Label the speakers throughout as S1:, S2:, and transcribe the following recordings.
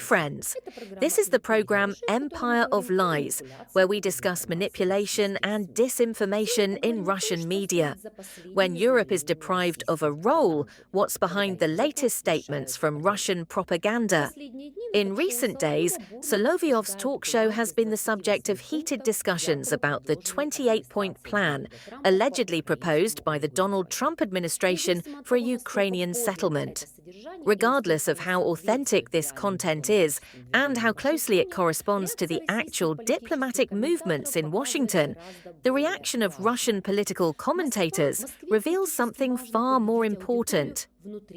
S1: friends. This is the program Empire of Lies, where we discuss manipulation and disinformation in Russian media. When Europe is deprived of a role, what's behind the latest statements from Russian propaganda? In recent days, Solovyov's talk show has been the subject of heated discussions about the 28-point plan, allegedly proposed by the Donald Trump administration for a Ukrainian settlement. Regardless of how authentic this content is and how closely it corresponds to the actual diplomatic movements in Washington, the reaction of Russian political commentators reveals something far more important.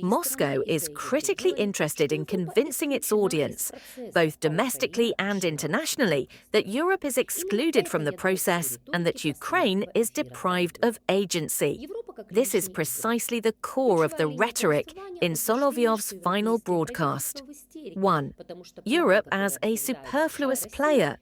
S1: Moscow is critically interested in convincing its audience, both domestically and internationally, that Europe is excluded from the process and that Ukraine is deprived of agency. This is precisely the core of the rhetoric in Solovyov's final broadcast. 1. Europe as a superfluous player.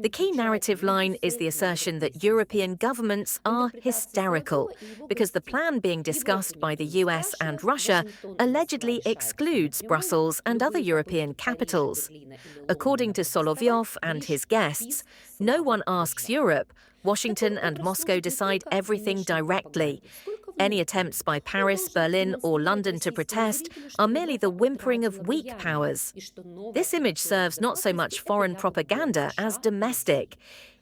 S1: The key narrative line is the assertion that European governments are hysterical because the plan being discussed by the US and Russia allegedly excludes Brussels and other European capitals. According to Solovyov and his guests, no one asks Europe. Washington and Moscow decide everything directly. Any attempts by Paris, Berlin, or London to protest are merely the whimpering of weak powers. This image serves not so much foreign propaganda as domestic.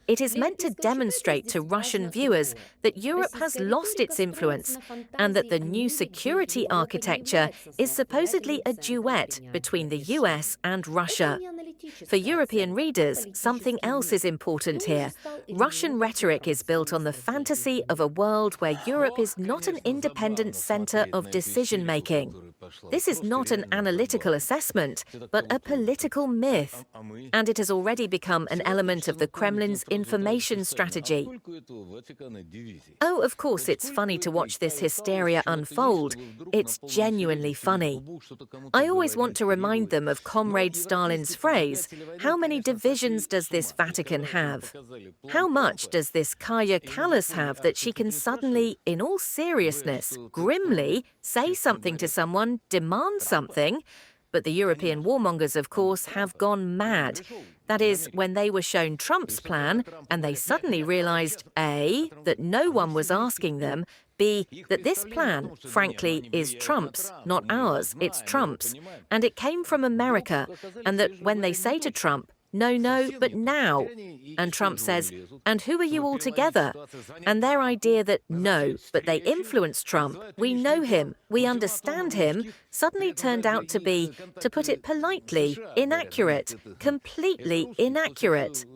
S1: It is meant to demonstrate to Russian viewers that Europe has lost its influence and that the new security architecture is supposedly a duet between the US and Russia. For European readers, something else is important here. Russian rhetoric is built on the fantasy of a world where Europe is not an independent center of decision-making. This is not an analytical assessment, but a political myth. And it has already become an element of the Kremlin's information strategy. Oh, of course, it's funny to watch this hysteria unfold. It's genuinely funny. I always want to remind them of Comrade Stalin's phrase, "How many divisions does this Vatican have? How much does this Kaya Kallas have that she can suddenly, in all seriousness, grimly, say something to someone, demand something?" But the European warmongers, of course, have gone mad. That is, when they were shown Trump's plan and they suddenly realized, A, that no one was asking them, B, that this plan, frankly, is Trump's, not ours, it's Trump's, and it came from America, and that when they say to Trump, "No, no, but now," and Trump says, "And who are you all together?" And their idea that no, but they influence Trump, we know him, we understand him, suddenly turned out to be, to put it politely, inaccurate, completely inaccurate.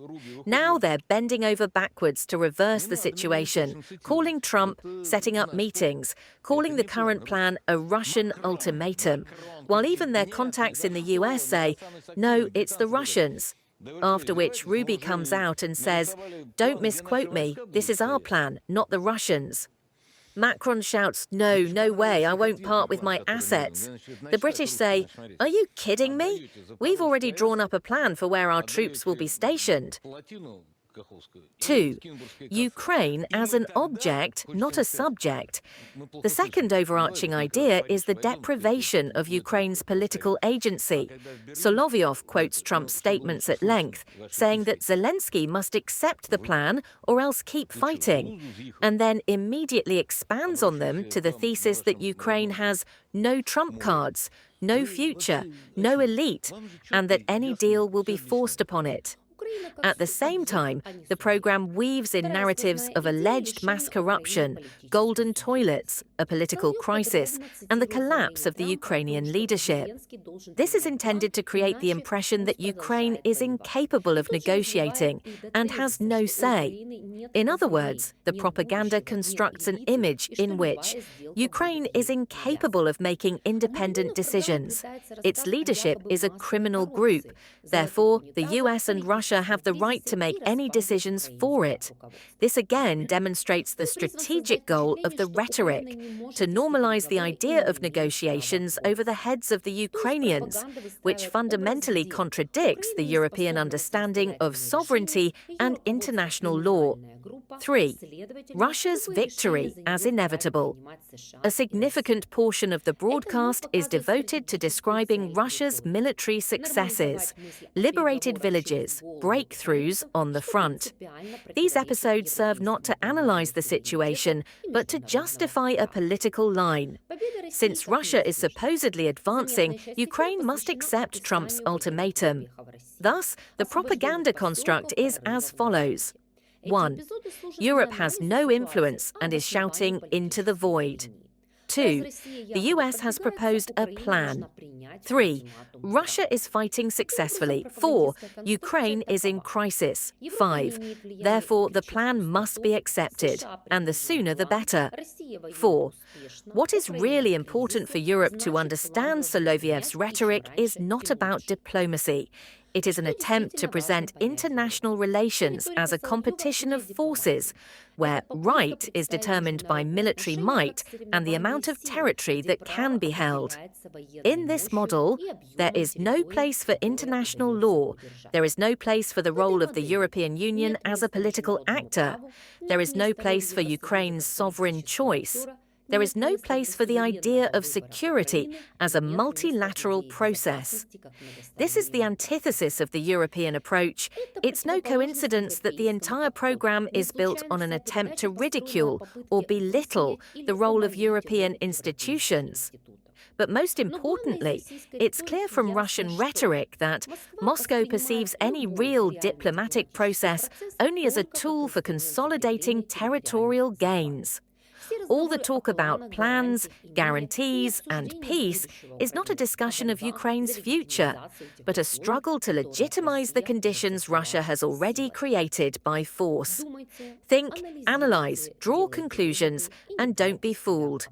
S1: Now they're bending over backwards to reverse the situation, calling Trump, setting up meetings, calling the current plan a Russian ultimatum, while even their contacts in the US say, "No, it's the Russians." After which Ruby comes out and says, "Don't misquote me, this is our plan, not the Russians." Macron shouts, "No, no way, I won't part with my assets." The British say, "Are you kidding me? We've already drawn up a plan for where our troops will be stationed." 2. Ukraine as an object, not a subject. The second overarching idea is the deprivation of Ukraine's political agency. Solovyov quotes Trump's statements at length, saying that Zelensky must accept the plan or else keep fighting, and then immediately expands on them to the thesis that Ukraine has no trump cards, no future, no elite, and that any deal will be forced upon it. At the same time, the program weaves in narratives of alleged mass corruption, golden toilets, a political crisis, and the collapse of the Ukrainian leadership. This is intended to create the impression that Ukraine is incapable of negotiating and has no say. In other words, the propaganda constructs an image in which Ukraine is incapable of making independent decisions. Its leadership is a criminal group. Therefore, the US and Russia have the right to make any decisions for it. This again demonstrates the strategic goal of the rhetoric, to normalize the idea of negotiations over the heads of the Ukrainians, which fundamentally contradicts the European understanding of sovereignty and international law. 3. Russia's victory as inevitable. A significant portion of the broadcast is devoted to describing Russia's military successes, liberated villages, breakthroughs on the front. These episodes serve not to analyze the situation, but to justify a political line. Since Russia is supposedly advancing, Ukraine must accept Trump's ultimatum. Thus, the propaganda construct is as follows. 1. Europe has no influence and is shouting into the void. 2. The US has proposed a plan. 3. Russia is fighting successfully. 4. Ukraine is in crisis. 5. Therefore, the plan must be accepted, and the sooner the better. 4. What is really important for Europe to understand Solovyov's rhetoric is not about diplomacy. It is an attempt to present international relations as a competition of forces, where right is determined by military might and the amount of territory that can be held. In this model, there is no place for international law, there is no place for the role of the European Union as a political actor, there is no place for Ukraine's sovereign choice. There is no place for the idea of security as a multilateral process. This is the antithesis of the European approach. It's no coincidence that the entire program is built on an attempt to ridicule or belittle the role of European institutions. But most importantly, it's clear from Russian rhetoric that Moscow perceives any real diplomatic process only as a tool for consolidating territorial gains. All the talk about plans, guarantees, and peace is not a discussion of Ukraine's future, but a struggle to legitimize the conditions Russia has already created by force. Think, analyze, draw conclusions, and don't be fooled.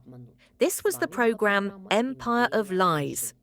S1: This was the program Empire of Lies.